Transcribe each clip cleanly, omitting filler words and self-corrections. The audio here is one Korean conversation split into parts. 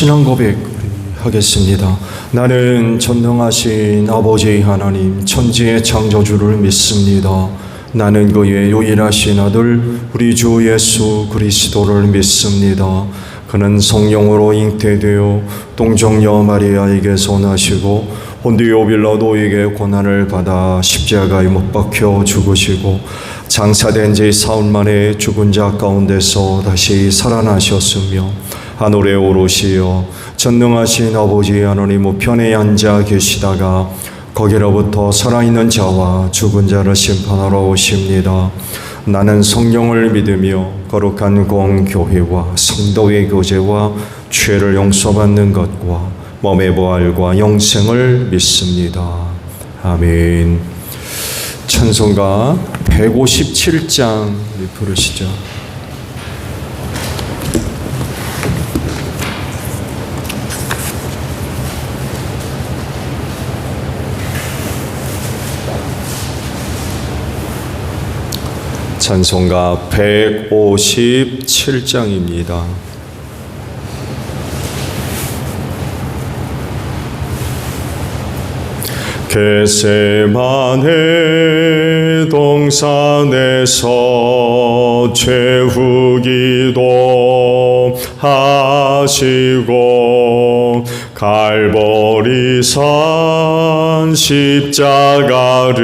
신앙 고백 하겠습니다. 나는 전능하신 아버지 하나님 천지의 창조주를 믿습니다. 나는 그의 유일하신 아들 우리 주 예수 그리스도를 믿습니다. 그는 성령으로 잉태되어 동정녀 마리아에게서 나시고 본디오 빌라도에게 고난을 받아 십자가에 못 박혀 죽으시고 장사된 지 사흘 만에 죽은 자 가운데서 다시 살아나셨으며 하늘에 오르시어 전능하신 아버지 하나님 우편에 앉아 계시다가 거기로부터 살아있는 자와 죽은 자를 심판하러 오십니다. 나는 성령을 믿으며 거룩한 공교회와 성도의 교제와 죄를 용서받는 것과 몸의 부활과 영생을 믿습니다. 아멘. 찬송가 157장 부르시죠. 찬송가 157장입니다. 겟세마네 동산에서 최후 기도하시고 갈보리산 십자가를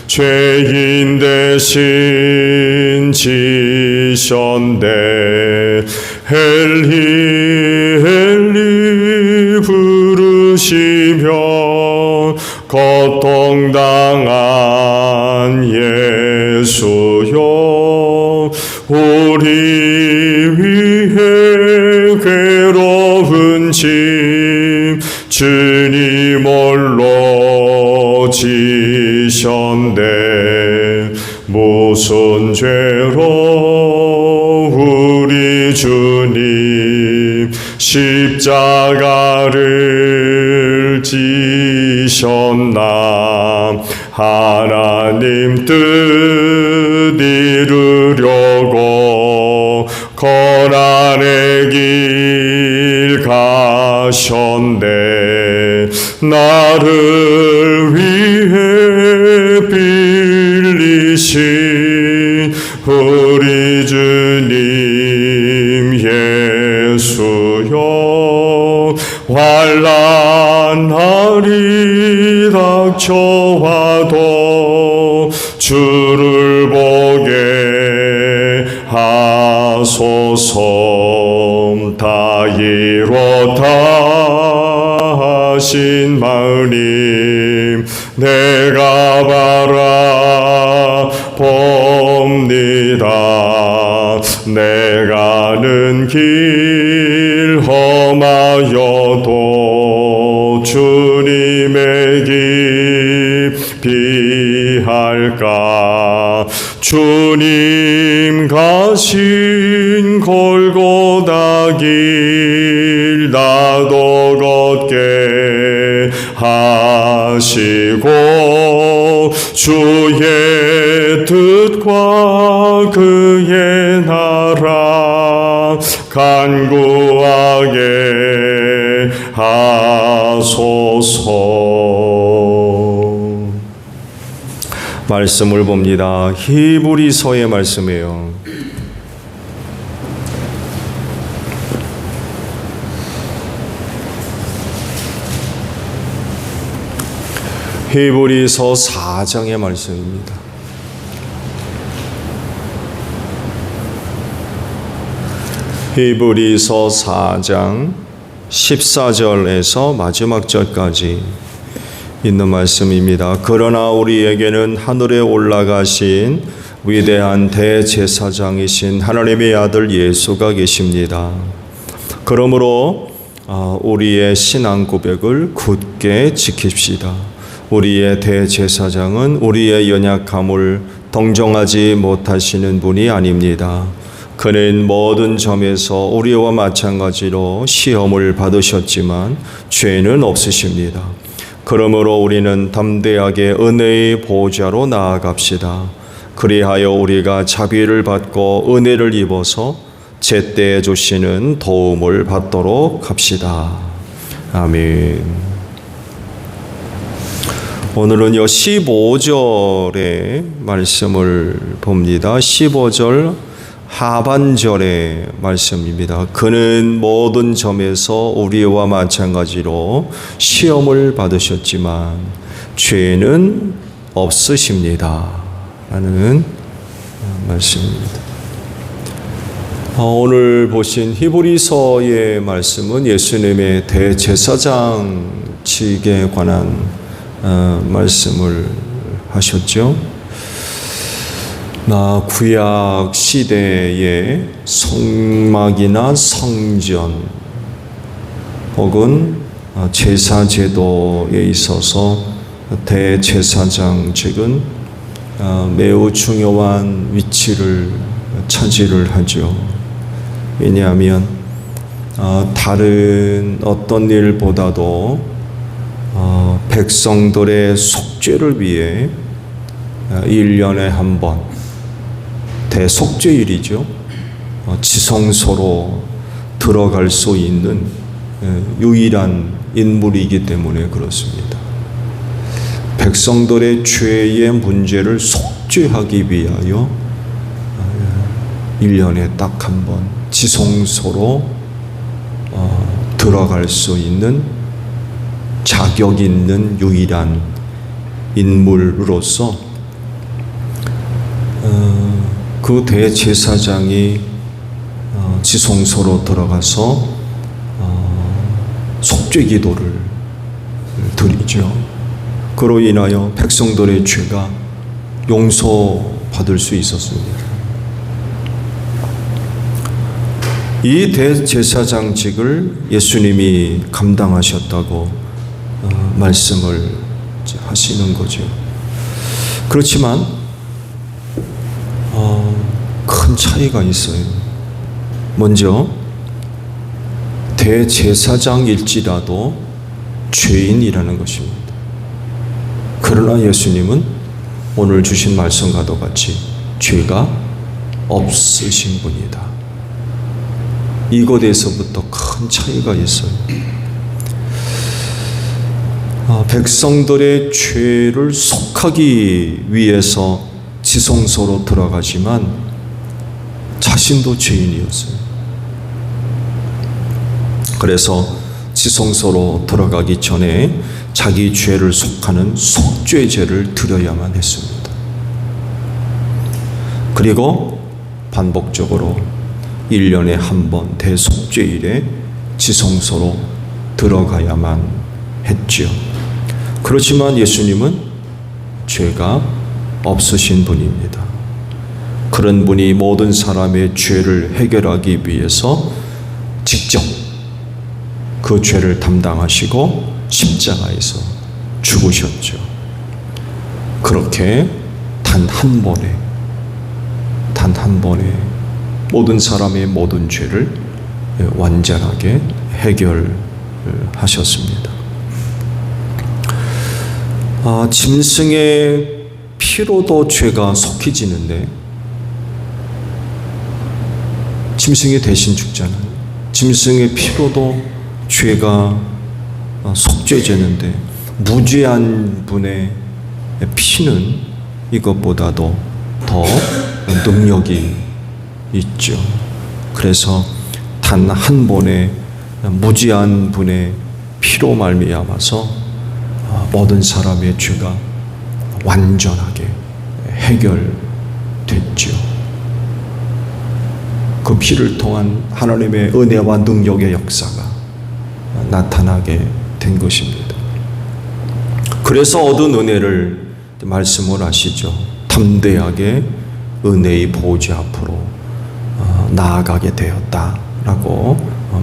죄인 대신 지셨네. 헬리 헬리 부르시며 고통당한 예수여 우리 위해 괴로운 짐 주님 홀로 지셨네. 무슨 죄로 우리 주님 십자가를 지셨나. 하나님 뜻 이루려고 고난의 길 가셨네. 나를 위해 빌리신 우리 주님 예수여 환난 날이 닥쳐와도 주를 보게 하소서. 다 이뤘다 하신 마님 내가 바라봅니다. 내가 가는 길 험하여도 주님의 깊이 할까. 주님 가신 골고다 길 나도 걷게 하시고 주의 뜻과 그의 나라 간구하게 하소서. 말씀을 봅니다. 히브리서의 말씀이에요. 히브리서 4장의 말씀입니다. 히브리서 4장 14절에서 마지막 절까지 있는 말씀입니다. 그러나 우리에게는 하늘에 올라가신 위대한 대제사장이신 하나님의 아들 예수가 계십니다. 그러므로 우리의 신앙 고백을 굳게 지킵시다. 우리의 대제사장은 우리의 연약함을 동정하지 못하시는 분이 아닙니다. 그는 모든 점에서 우리와 마찬가지로 시험을 받으셨지만 죄는 없으십니다. 그러므로 우리는 담대하게 은혜의 보좌로 나아갑시다. 그리하여 우리가 자비를 받고 은혜를 입어서 제때 주시는 도움을 받도록 합시다. 아멘. 오늘은요 15절의 말씀을 봅니다. 15절 하반절의 말씀입니다. 그는 모든 점에서 우리와 마찬가지로 시험을 받으셨지만 죄는 없으십니다. 라는 말씀입니다. 오늘 보신 히브리서의 말씀은 예수님의 대제사장직에 관한 말씀을 하셨죠. 구약 시대의 성막이나 성전 혹은 제사 제도에 있어서 대제사장직은 매우 중요한 위치를 차지를 하죠. 왜냐하면 다른 어떤 일보다도 백성들의 속죄를 위해 1년에 한 번 대속죄일이죠. 지성소로 들어갈 수 있는 유일한 인물이기 때문에 그렇습니다. 백성들의 죄의 문제를 속죄하기 위하여 1년에 딱 한 번 지성소로 들어갈 수 있는 자격 있는 유일한 인물로서 그 대제사장이 지성소로 들어가서 속죄 기도를 드리죠. 그로 인하여 백성들의 죄가 용서받을 수 있었습니다. 이 대제사장직을 예수님이 감당하셨다고 말씀을 하시는 거죠. 그렇지만 큰 차이가 있어요. 먼저 대제사장일지라도 죄인이라는 것입니다. 그러나 예수님은 오늘 주신 말씀과도 같이 죄가 없으신 분이다. 이것에서부터 큰 차이가 있어요. 백성들의 죄를 속하기 위해서 지성소로 들어가지만 자신도 죄인이었어요. 그래서 지성소로 들어가기 전에 자기 죄를 속하는 속죄제를 드려야만 했습니다. 그리고 반복적으로 1년에 한 번 대속죄일에 지성소로 들어가야만 했죠. 그렇지만 예수님은 죄가 없으신 분입니다. 그런 분이 모든 사람의 죄를 해결하기 위해서 직접 그 죄를 담당하시고 십자가에서 죽으셨죠. 그렇게 단 한 번에 모든 사람의 모든 죄를 완전하게 해결하셨습니다. 짐승의 피로도 죄가 속히 지는데 짐승이 대신 죽잖아요. 짐승의 피로도 죄가 속죄되는데 무죄한 분의 피는 이것보다도 더 능력이 있죠. 그래서 단 한 번의 무죄한 분의 피로 말미암아서 모든 사람의 죄가 완전하게 해결됐죠. 그 피를 통한 하나님의 은혜와 능력의 역사가 나타나게 된 것입니다. 그래서 얻은 은혜를 말씀을 하시죠. 담대하게 은혜의 보좌 앞으로 나아가게 되었다라고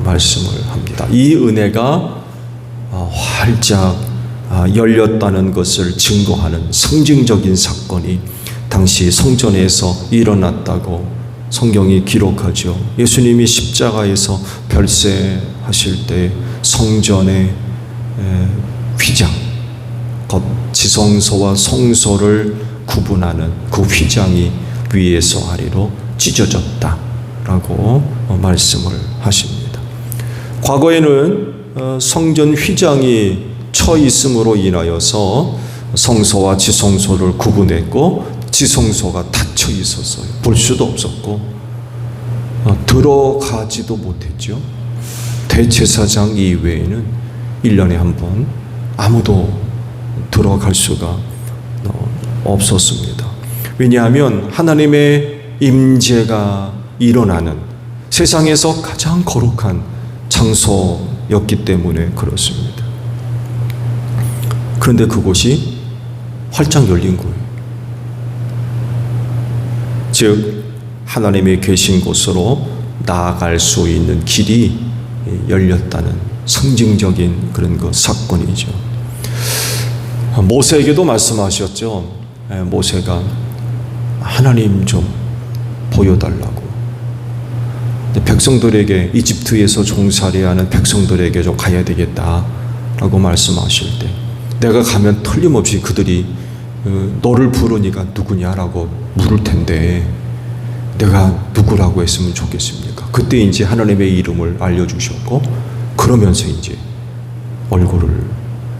말씀을 합니다. 이 은혜가 활짝 열렸다는 것을 증거하는 상징적인 사건이 당시 성전에서 일어났다고 성경이 기록하죠. 예수님이 십자가에서 별세하실 때 성전의 휘장, 곧 지성소와 성소를 구분하는 그 휘장이 위에서 아래로 찢어졌다라고 말씀을 하십니다. 과거에는 성전 휘장이 처 있음으로 인하여서 성소와 지성소를 구분했고 지성소가 닫혀 있었어요. 볼 수도 없었고 들어가지도 못했죠. 대제사장 이외에는 1년에 한 번 아무도 들어갈 수가 없었습니다. 왜냐하면 하나님의 임재가 일어나는 세상에서 가장 거룩한 장소였기 때문에 그렇습니다. 그런데 그곳이 활짝 열린 거예요. 즉 하나님의 계신 곳으로 나아갈 수 있는 길이 열렸다는 상징적인 그런 사건이죠. 모세에게도 말씀하셨죠. 모세가 하나님 좀 보여달라고. 백성들에게 이집트에서 종살이하는 백성들에게 좀 가야 되겠다라고 말씀하실 때 내가 가면 틀림없이 그들이 너를 부르니까 누구냐라고 물을 텐데 내가 누구라고 했으면 좋겠습니까? 그때 이제 하나님의 이름을 알려주셨고 그러면서 이제 얼굴을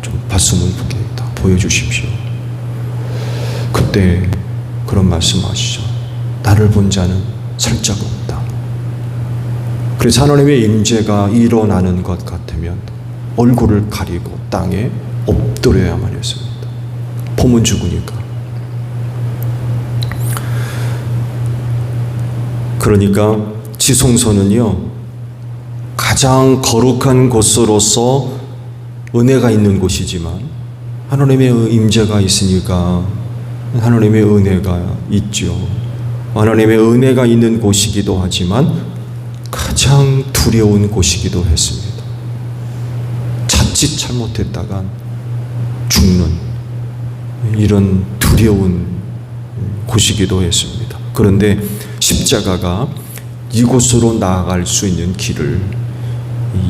좀 봤으면 좋겠다 보여주십시오. 그때 그런 말씀하시죠. 나를 본 자는 살짝 없다. 그래서 하나님의 임재가 일어나는 것 같으면 얼굴을 가리고 땅에 엎드려야만 했습니다. 봄은 죽으니까. 그러니까 지성소는요 가장 거룩한 곳으로서 은혜가 있는 곳이지만 하나님의 임재가 있으니까 하나님의 은혜가 있죠. 하나님의 은혜가 있는 곳이기도 하지만 가장 두려운 곳이기도 했습니다. 자칫 잘못했다간 죽는 이런 두려운 곳이기도 했습니다. 그런데 십자가가 이곳으로 나아갈 수 있는 길을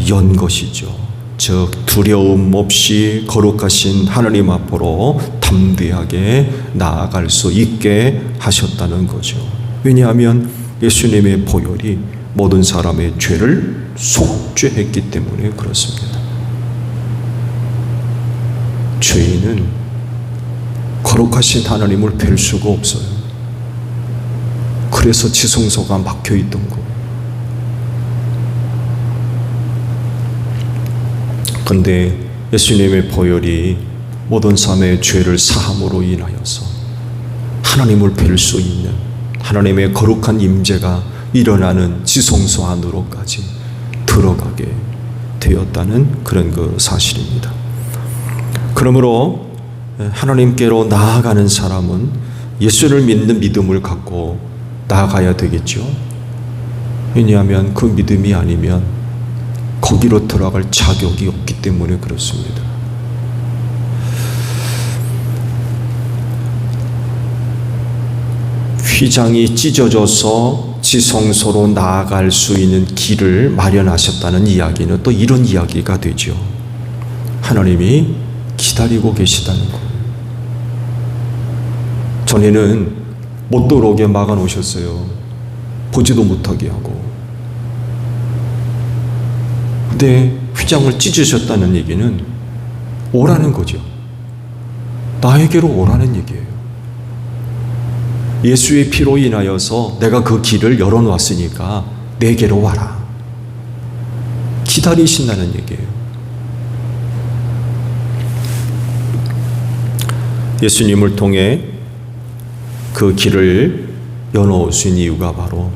연 것이죠. 즉 두려움 없이 거룩하신 하나님 앞으로 담대하게 나아갈 수 있게 하셨다는 거죠. 왜냐하면 예수님의 보혈이 모든 사람의 죄를 속죄했기 때문에 그렇습니다. 죄인은 거룩하신 하나님을 뵐 수가 없어요. 그래서 지성소가 막혀 있던 거. 그런데 예수님의 보혈이 모든 사람의 죄를 사함으로 인하여서 하나님을 뵐 수 있는 하나님의 거룩한 임재가 일어나는 지성소 안으로까지 들어가게 되었다는 그런 사실입니다. 그러므로 하나님께로 나아가는 사람은 예수를 믿는 믿음을 갖고 나아가야 되겠죠. 왜냐하면 그 믿음이 아니면 거기로 들어갈 자격이 없기 때문에 그렇습니다. 휘장이 찢어져서 지성소로 나아갈 수 있는 길을 마련하셨다는 이야기는 또 이런 이야기가 되죠. 하나님이 기다리고 계시다는 거예요. 전에는 못 들어오게 막아 놓으셨어요. 보지도 못하게 하고. 근데 휘장을 찢으셨다는 얘기는 오라는 거죠. 나에게로 오라는 얘기예요. 예수의 피로 인하여서 내가 그 길을 열어놓았으니까 내게로 와라. 기다리신다는 얘기예요. 예수님을 통해 그 길을 열어놓으신 이유가 바로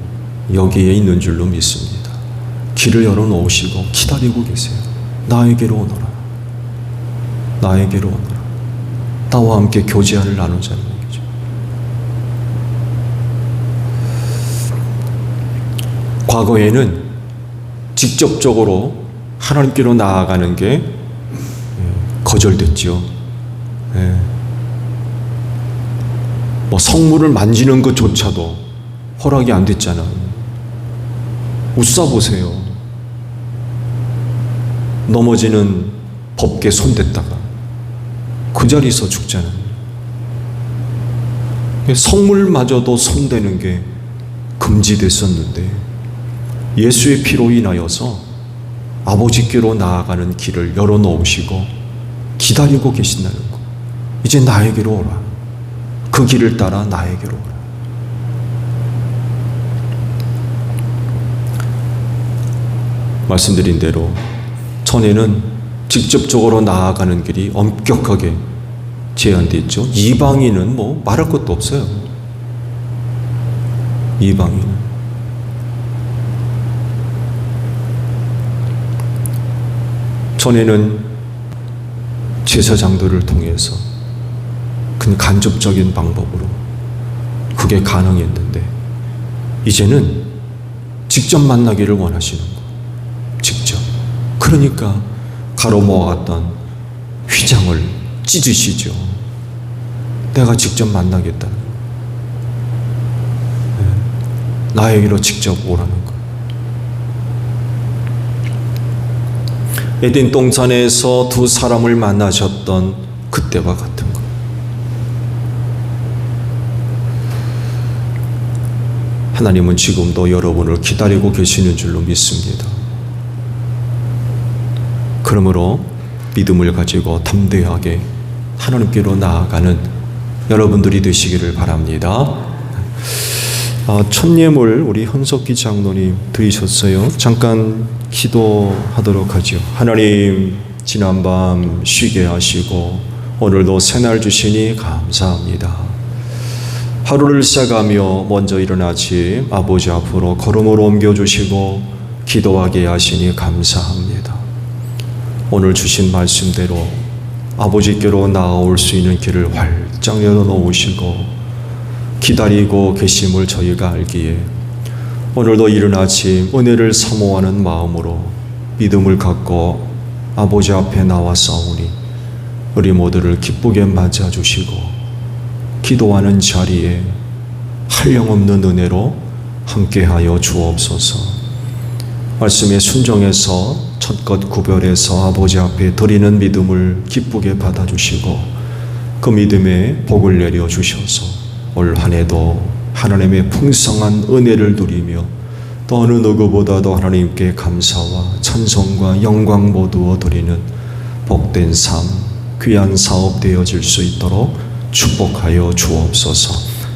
여기에 있는 줄로 믿습니다. 길을 열어놓으시고 기다리고 계세요. 나에게로 오너라. 나에게로 오너라. 나와 함께 교제를 나누자는 얘기죠. 과거에는 직접적으로 하나님께로 나아가는 게 거절됐죠. 뭐 성물을 만지는 것조차도 허락이 안 됐잖아요. 웃어보세요. 넘어지는 법궤 손댔다가 그 자리에서 죽잖아요. 성물마저도 손대는 게 금지됐었는데 예수의 피로 인하여서 아버지께로 나아가는 길을 열어놓으시고 기다리고 계신다는 것. 이제 나에게로 오라. 그 길을 따라 나에게로 오라. 말씀드린 대로 전에는 직접적으로 나아가는 길이 엄격하게 제한되어 있죠. 이방인은 뭐 말할 것도 없어요. 이방인은. 전에는 제사장들을 통해서 그 간접적인 방법으로 그게 가능했는데 이제는 직접 만나기를 원하시는 거예요. 직접. 그러니까 가로모아갔던 휘장을 찢으시죠. 내가 직접 만나겠다는 거예요. 나에게로 직접 오라는 거예요. 에덴 동산에서 두 사람을 만나셨던 그때와 같은 것. 하나님은 지금도 여러분을 기다리고 계시는 줄로 믿습니다. 그러므로 믿음을 가지고 담대하게 하나님께로 나아가는 여러분들이 되시기를 바랍니다. 첫 예물 우리 헌석기 장로님 드리셨어요. 잠깐 기도하도록 하죠. 하나님, 지난밤 쉬게 하시고 오늘도 새날 주시니 감사합니다. 하루를 시작하며 먼저 일어난 아침 아버지 앞으로 걸음으로 옮겨주시고 기도하게 하시니 감사합니다. 오늘 주신 말씀대로 아버지께로 나아올 수 있는 길을 활짝 열어놓으시고 기다리고 계심을 저희가 알기에 오늘도 이른 아침 은혜를 사모하는 마음으로 믿음을 갖고 아버지 앞에 나와싸우니 우리 모두를 기쁘게 맞아주시고 기도하는 자리에 한량없는 은혜로 함께하여 주옵소서. 말씀에 순종해서 첫것 구별해서 아버지 앞에 드리는 믿음을 기쁘게 받아주시고 그 믿음에 복을 내려주셔서 올 한 해도 하나님의 풍성한 은혜를 누리며 또 어느 누구보다도 하나님께 감사와 찬송과 영광 모두 드리는 복된 삶, 귀한 사업 되어질 수 있도록 축복하여 주옵소서.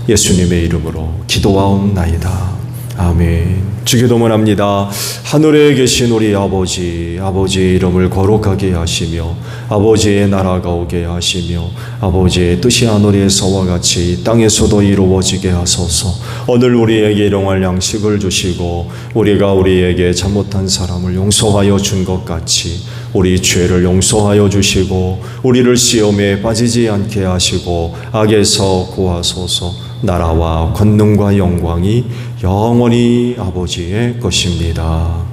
예수님의 이름으로 기도하옵나이다. 아멘. 주기도문합니다. 하늘에 계신 우리 아버지, 아버지의 이름을 거룩하게 하시며 아버지의 나라가 오게 하시며 아버지의 뜻이 하늘에서와 같이 땅에서도 이루어지게 하소서. 오늘 우리에게 일용할 양식을 주시고 우리가 우리에게 잘못한 사람을 용서하여 준 것 같이 우리 죄를 용서하여 주시고 우리를 시험에 빠지지 않게 하시고 악에서 구하소서. 나라와 권능과 영광이 영원히 아버지의 것입니다.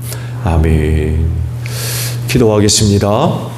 아멘. 기도하겠습니다.